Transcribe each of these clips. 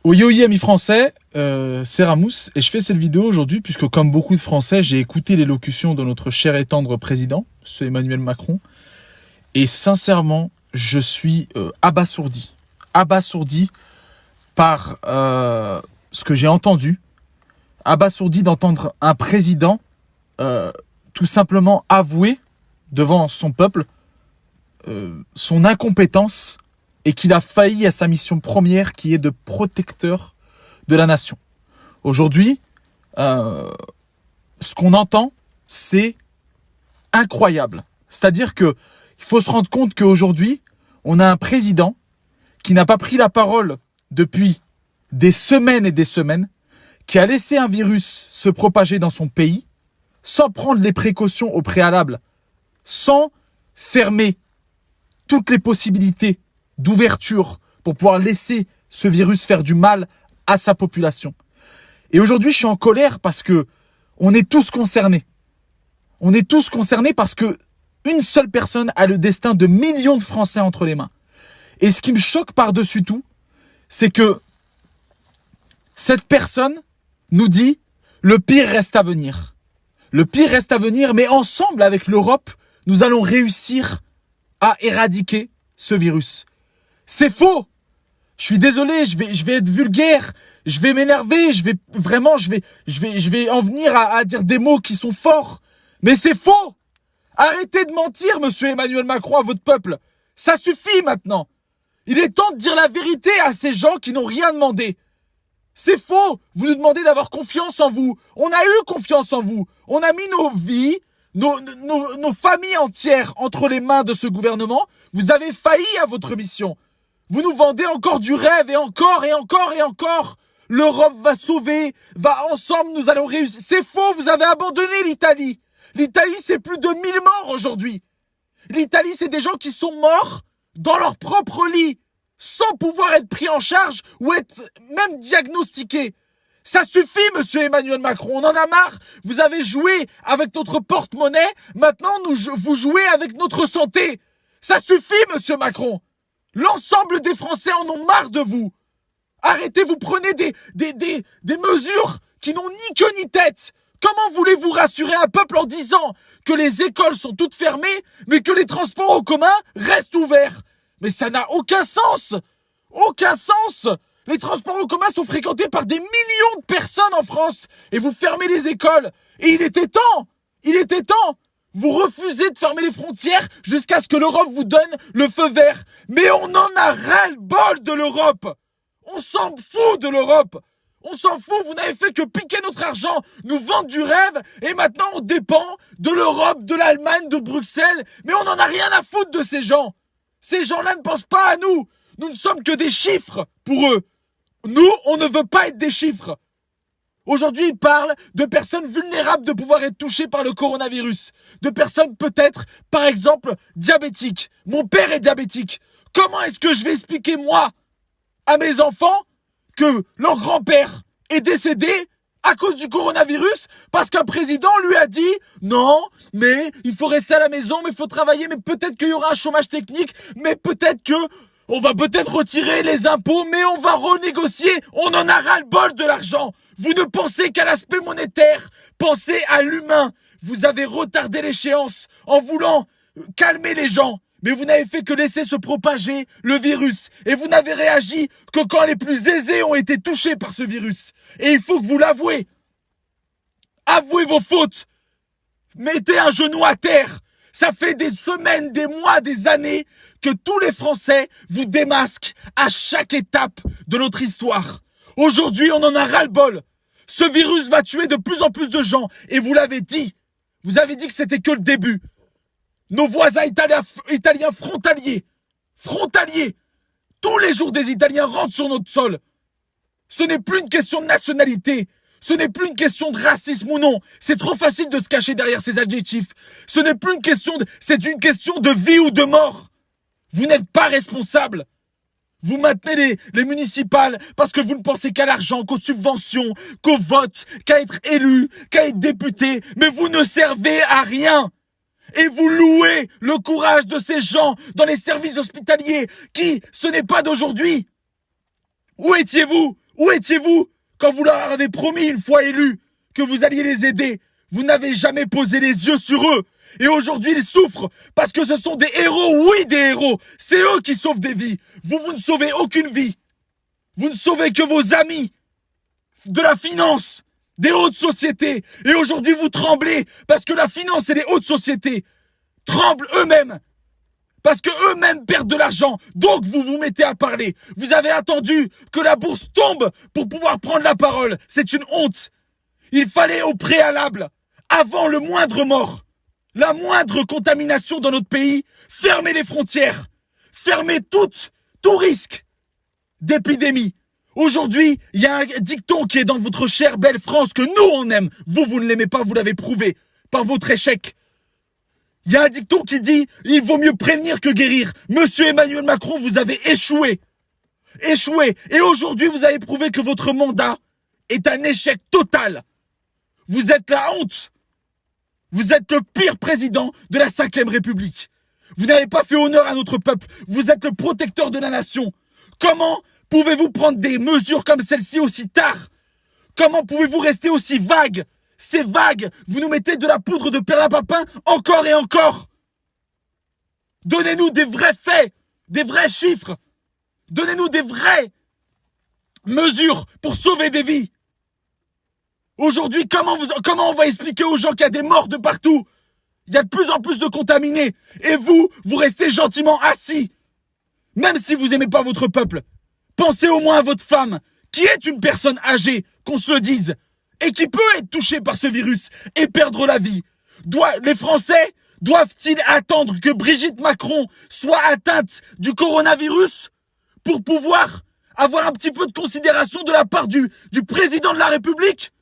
Oyoyi amis français, c'est Ramous et je fais cette vidéo aujourd'hui puisque comme beaucoup de Français, j'ai écouté l'élocution de notre cher et tendre président, ce Emmanuel Macron, et sincèrement, je suis abasourdi par ce que j'ai entendu, abasourdi d'entendre un président tout simplement avouer devant son peuple son incompétence et qu'il a failli à sa mission première qui est de protecteur de la nation. Aujourd'hui, ce qu'on entend, c'est incroyable. C'est-à-dire que il faut se rendre compte qu'aujourd'hui, on a un président qui n'a pas pris la parole depuis des semaines et des semaines, qui a laissé un virus se propager dans son pays, sans prendre les précautions au préalable, sans fermer toutes les possibilités d'ouverture pour pouvoir laisser ce virus faire du mal à sa population. Et aujourd'hui, je suis en colère parce que on est tous concernés. On est tous concernés parce que une seule personne a le destin de millions de Français entre les mains. Et ce qui me choque par-dessus tout, c'est que cette personne nous dit le pire reste à venir. Le pire reste à venir, mais ensemble avec l'Europe, nous allons réussir à éradiquer ce virus. C'est faux. Je suis désolé, je vais être vulgaire, je vais m'énerver, je vais en venir à dire des mots qui sont forts. Mais c'est faux. Arrêtez de mentir, monsieur Emmanuel Macron, à votre peuple. Ça suffit maintenant. Il est temps de dire la vérité à ces gens qui n'ont rien demandé. C'est faux. Vous nous demandez d'avoir confiance en vous. On a eu confiance en vous. On a mis nos vies, nos familles entières entre les mains de ce gouvernement. Vous avez failli à votre mission. Vous nous vendez encore du rêve et encore et encore et encore. L'Europe va sauver, ensemble nous allons réussir. C'est faux, vous avez abandonné l'Italie. L'Italie, c'est plus de 1000 morts aujourd'hui. L'Italie, c'est des gens qui sont morts dans leur propre lit, sans pouvoir être pris en charge ou être même diagnostiqués. Ça suffit, monsieur Emmanuel Macron, on en a marre. Vous avez joué avec notre porte-monnaie, maintenant vous jouez avec notre santé. Ça suffit, monsieur Macron. L'ensemble des Français en ont marre de vous. Arrêtez, vous prenez des mesures qui n'ont ni queue ni tête. Comment voulez-vous rassurer un peuple en disant que les écoles sont toutes fermées, mais que les transports en commun restent ouverts? Mais ça n'a aucun sens. Aucun sens. Les transports en commun sont fréquentés par des millions de personnes en France. Et vous fermez les écoles. Et il était temps. Il était temps. Vous refusez de fermer les frontières jusqu'à ce que l'Europe vous donne le feu vert. Mais on en a ras-le-bol de l'Europe. On s'en fout de l'Europe. On s'en fout, vous n'avez fait que piquer notre argent, nous vendre du rêve, et maintenant on dépend de l'Europe, de l'Allemagne, de Bruxelles. Mais on n'en a rien à foutre de ces gens. Ces gens-là ne pensent pas à nous. Nous ne sommes que des chiffres pour eux. Nous, on ne veut pas être des chiffres. Aujourd'hui, ils parlent de personnes vulnérables de pouvoir être touchées par le coronavirus. De personnes peut-être, par exemple, diabétiques. Mon père est diabétique. Comment est-ce que je vais expliquer, moi, à mes enfants, que leur grand-père est décédé à cause du coronavirus parce qu'un président lui a dit non, mais il faut rester à la maison, mais il faut travailler, mais peut-être qu'il y aura un chômage technique, mais peut-être que on va peut-être retirer les impôts, mais on va renégocier. On en a ras-le-bol de l'argent. Vous ne pensez qu'à l'aspect monétaire. Pensez à l'humain. Vous avez retardé l'échéance en voulant calmer les gens. Mais vous n'avez fait que laisser se propager le virus. Et vous n'avez réagi que quand les plus aisés ont été touchés par ce virus. Et il faut que vous l'avouez. Avouez vos fautes. Mettez un genou à terre. Ça fait des semaines, des mois, des années que tous les Français vous démasquent à chaque étape de notre histoire. Aujourd'hui, on en a ras-le-bol. Ce virus va tuer de plus en plus de gens. Et vous l'avez dit. Vous avez dit que c'était que le début. Nos voisins italiens frontaliers, tous les jours des Italiens rentrent sur notre sol. Ce n'est plus une question de nationalité, ce n'est plus une question de racisme ou non. C'est trop facile de se cacher derrière ces adjectifs. Ce n'est plus une question c'est une question de vie ou de mort. Vous n'êtes pas responsable. Vous maintenez les municipales parce que vous ne pensez qu'à l'argent, qu'aux subventions, qu'au vote, qu'à être élu, qu'à être député. Mais vous ne servez à rien. Et vous louez le courage de ces gens dans les services hospitaliers qui, ce n'est pas d'aujourd'hui. Où étiez-vous? Où étiez-vous quand vous leur avez promis une fois élus que vous alliez les aider? Vous n'avez jamais posé les yeux sur eux. Et aujourd'hui, ils souffrent parce que ce sont des héros, oui, des héros. C'est eux qui sauvent des vies. Vous ne sauvez aucune vie. Vous ne sauvez que vos amis, de la finance, des hautes sociétés. Et aujourd'hui, vous tremblez parce que la finance et les hautes sociétés tremblent eux-mêmes. Parce que eux-mêmes perdent de l'argent. Donc, vous vous mettez à parler. Vous avez attendu que la bourse tombe pour pouvoir prendre la parole. C'est une honte. Il fallait au préalable, avant le moindre mort, la moindre contamination dans notre pays, fermer les frontières. Fermer tout risque d'épidémie. Aujourd'hui, il y a un dicton qui est dans votre chère belle France que nous on aime. Vous ne l'aimez pas, vous l'avez prouvé par votre échec. Il y a un dicton qui dit « Il vaut mieux prévenir que guérir ». Monsieur Emmanuel Macron, vous avez échoué. Échoué. Et aujourd'hui, vous avez prouvé que votre mandat est un échec total. Vous êtes la honte. Vous êtes le pire président de la 5e République. Vous n'avez pas fait honneur à notre peuple. Vous êtes le protecteur de la nation. Comment pouvez-vous prendre des mesures comme celle-ci aussi tard? Comment pouvez-vous rester aussi vague? C'est vague. Vous nous mettez de la poudre de perlimpinpin encore et encore. Donnez-nous des vrais faits, des vrais chiffres. Donnez-nous des vraies mesures pour sauver des vies. Aujourd'hui, comment on va expliquer aux gens qu'il y a des morts de partout? Il y a de plus en plus de contaminés. Et vous restez gentiment assis. Même si vous n'aimez pas votre peuple, pensez au moins à votre femme, qui est une personne âgée, qu'on se le dise, et qui peut être touchée par ce virus et perdre la vie. Les Français doivent-ils attendre que Brigitte Macron soit atteinte du coronavirus pour pouvoir avoir un petit peu de considération de la part du président de la République?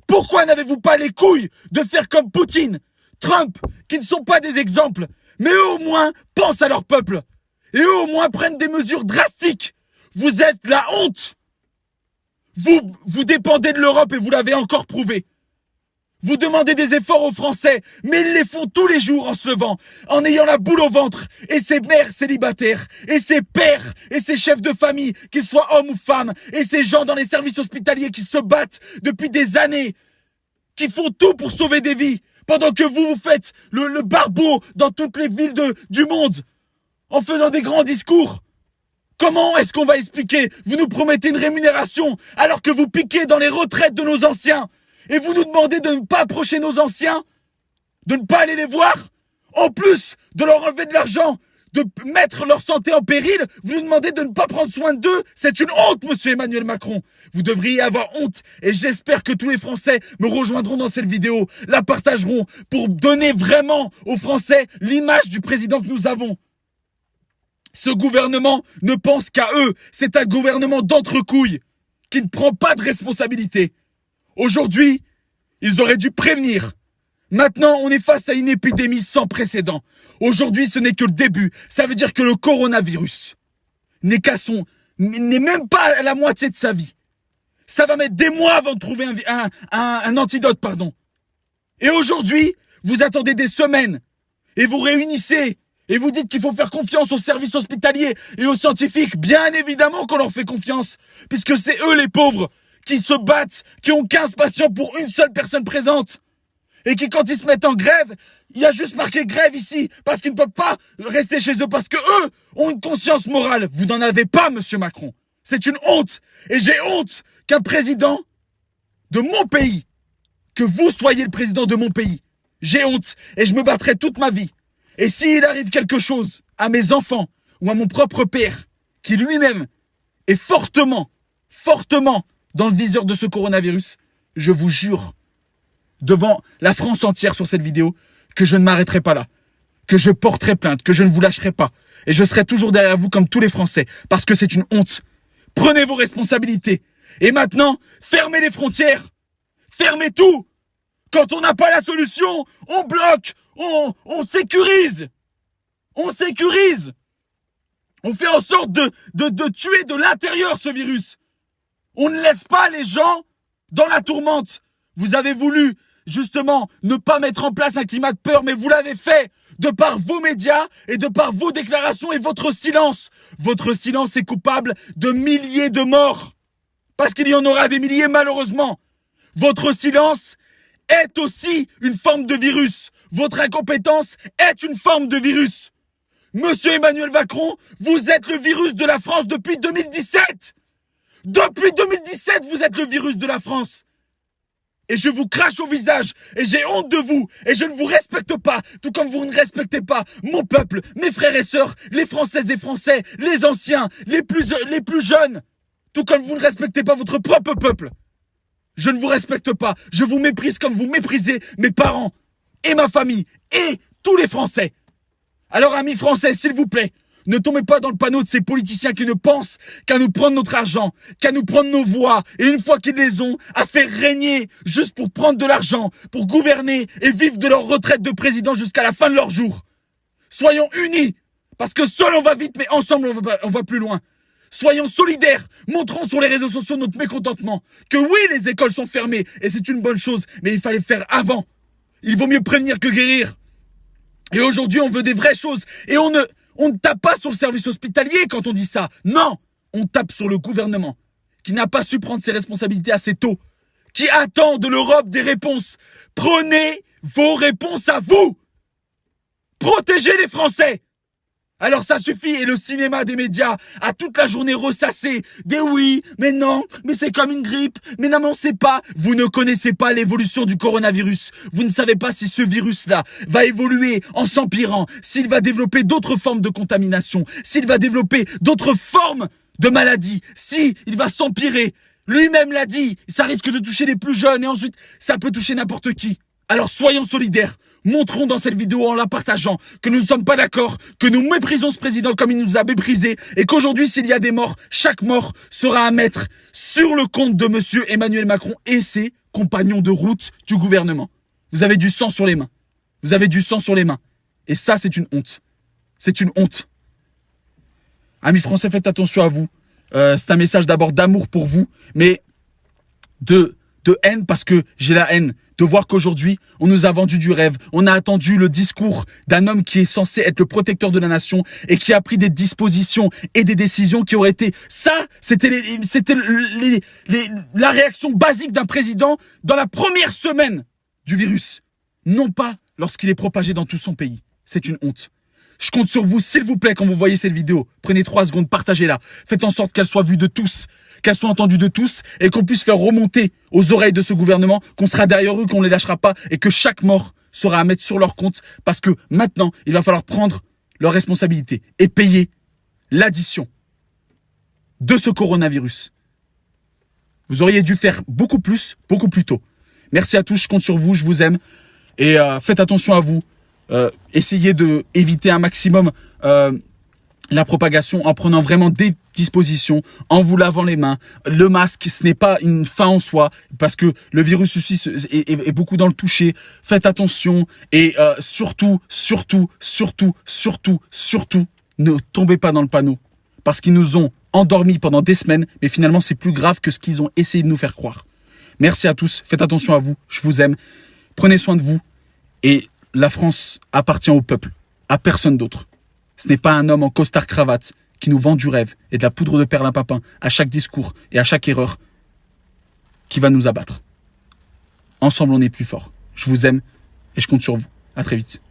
Pourquoi n'avez-vous pas les couilles de faire comme Poutine, Trump, qui ne sont pas des exemples, mais eux au moins pensent à leur peuple. Et eux au moins prennent des mesures drastiques. Vous êtes la honte. Vous dépendez de l'Europe et vous l'avez encore prouvé. Vous demandez des efforts aux Français, mais ils les font tous les jours en se levant, en ayant la boule au ventre. Et ces mères célibataires, et ces pères, et ces chefs de famille, qu'ils soient hommes ou femmes, et ces gens dans les services hospitaliers qui se battent depuis des années, qui font tout pour sauver des vies, pendant que vous faites le barbeau dans toutes les villes du monde, en faisant des grands discours. Comment est-ce qu'on va expliquer? Vous nous promettez une rémunération, alors que vous piquez dans les retraites de nos anciens. Et vous nous demandez de ne pas approcher nos anciens, de ne pas aller les voir, en plus de leur enlever de l'argent, de mettre leur santé en péril, vous nous demandez de ne pas prendre soin d'eux. C'est une honte, monsieur Emmanuel Macron. Vous devriez avoir honte et j'espère que tous les Français me rejoindront dans cette vidéo, la partageront pour donner vraiment aux Français l'image du président que nous avons. Ce gouvernement ne pense qu'à eux. C'est un gouvernement d'entrecouilles qui ne prend pas de responsabilité. Aujourd'hui, ils auraient dû prévenir. Maintenant, on est face à une épidémie sans précédent. Aujourd'hui, ce n'est que le début. Ça veut dire que le coronavirus n'est même pas à la moitié de sa vie. Ça va mettre des mois avant de trouver un antidote, pardon. Et aujourd'hui, vous attendez des semaines et vous réunissez et vous dites qu'il faut faire confiance aux services hospitaliers et aux scientifiques. Bien évidemment qu'on leur fait confiance, puisque c'est eux les pauvres qui se battent, qui ont 15 patients pour une seule personne présente. Et qui, quand ils se mettent en grève, il y a juste marqué grève ici, parce qu'ils ne peuvent pas rester chez eux, parce que eux ont une conscience morale. Vous n'en avez pas, monsieur Macron. C'est une honte. Et j'ai honte qu'un président de mon pays, que vous soyez le président de mon pays, j'ai honte. Et je me battrai toute ma vie. Et s'il arrive quelque chose à mes enfants, ou à mon propre père, qui lui-même est fortement dans le viseur de ce coronavirus, je vous jure, devant la France entière sur cette vidéo, que je ne m'arrêterai pas là, que je porterai plainte, que je ne vous lâcherai pas, et je serai toujours derrière vous comme tous les Français, parce que c'est une honte. Prenez vos responsabilités, et maintenant, fermez les frontières, fermez tout. Quand on n'a pas la solution, on bloque, on sécurise, on fait en sorte de tuer de l'intérieur ce virus. On ne laisse pas les gens dans la tourmente. Vous avez voulu, justement, ne pas mettre en place un climat de peur, mais vous l'avez fait. de par vos médias et de par vos déclarations et votre silence. Votre silence est coupable de milliers de morts. Parce qu'il y en aura des milliers malheureusement. Votre silence est aussi une forme de virus. Votre incompétence est une forme de virus. Monsieur Emmanuel Macron, vous êtes le virus de la France depuis 2017. Depuis 2017, vous êtes le virus de la France. Et je vous crache au visage, et j'ai honte de vous, et je ne vous respecte pas, tout comme vous ne respectez pas mon peuple, mes frères et sœurs, les Françaises et Français, les anciens, les plus jeunes, tout comme vous ne respectez pas votre propre peuple. Je ne vous respecte pas, je vous méprise comme vous méprisez mes parents, et ma famille, et tous les Français. Alors amis français, s'il vous plaît, ne tombez pas dans le panneau de ces politiciens qui ne pensent qu'à nous prendre notre argent, qu'à nous prendre nos voix, et une fois qu'ils les ont, à faire régner juste pour prendre de l'argent, pour gouverner et vivre de leur retraite de président jusqu'à la fin de leur jour. Soyons unis, parce que seul on va vite, mais ensemble on va plus loin. Soyons solidaires, montrons sur les réseaux sociaux notre mécontentement, que oui, les écoles sont fermées, et c'est une bonne chose, mais il fallait faire avant. Il vaut mieux prévenir que guérir. Et aujourd'hui, on veut des vraies choses, et on ne tape pas sur le service hospitalier quand on dit ça. Non, on tape sur le gouvernement qui n'a pas su prendre ses responsabilités assez tôt, qui attend de l'Europe des réponses. Prenez vos réponses à vous. Protégez les Français. Alors ça suffit et le cinéma des médias a toute la journée ressassé des oui, mais non, mais c'est comme une grippe, mais non, mais on sait pas. Vous ne connaissez pas l'évolution du coronavirus. Vous ne savez pas si ce virus-là va évoluer en s'empirant, s'il va développer d'autres formes de contamination, s'il va développer d'autres formes de maladies, s'il va s'empirer. Lui-même l'a dit, ça risque de toucher les plus jeunes et ensuite ça peut toucher n'importe qui. Alors soyons solidaires, montrons dans cette vidéo en la partageant que nous ne sommes pas d'accord, que nous méprisons ce président comme il nous a méprisés et qu'aujourd'hui s'il y a des morts, chaque mort sera à mettre sur le compte de monsieur Emmanuel Macron et ses compagnons de route du gouvernement. Vous avez du sang sur les mains. Vous avez du sang sur les mains. Et ça c'est une honte. C'est une honte. Amis français, faites attention à vous. C'est un message d'abord d'amour pour vous, mais de haine parce que j'ai la haine de voir qu'aujourd'hui, on nous a vendu du rêve. On a attendu le discours d'un homme qui est censé être le protecteur de la nation et qui a pris des dispositions et des décisions qui auraient été... Ça, c'était la réaction basique d'un président dans la première semaine du virus. Non pas lorsqu'il est propagé dans tout son pays. C'est une honte. Je compte sur vous, s'il vous plaît, quand vous voyez cette vidéo. Prenez 3 secondes, partagez-la. Faites en sorte qu'elle soit vue de tous, qu'elle soit entendue de tous et qu'on puisse faire remonter aux oreilles de ce gouvernement qu'on sera derrière eux, qu'on ne les lâchera pas et que chaque mort sera à mettre sur leur compte parce que maintenant, il va falloir prendre leurs responsabilités et payer l'addition de ce coronavirus. Vous auriez dû faire beaucoup plus, beaucoup plus tôt. Merci à tous, je compte sur vous, je vous aime et faites attention à vous. Essayez de éviter un maximum la propagation en prenant vraiment des dispositions, en vous lavant les mains. Le masque, ce n'est pas une fin en soi parce que le virus aussi est beaucoup dans le toucher. Faites attention et surtout, ne tombez pas dans le panneau parce qu'ils nous ont endormis pendant des semaines, mais finalement c'est plus grave que ce qu'ils ont essayé de nous faire croire. Merci à tous, faites attention à vous, je vous aime, prenez soin de vous et la France appartient au peuple, à personne d'autre. Ce n'est pas un homme en costard-cravate qui nous vend du rêve et de la poudre de perlimpinpin à chaque discours et à chaque erreur qui va nous abattre. Ensemble, on est plus fort. Je vous aime et je compte sur vous. À très vite.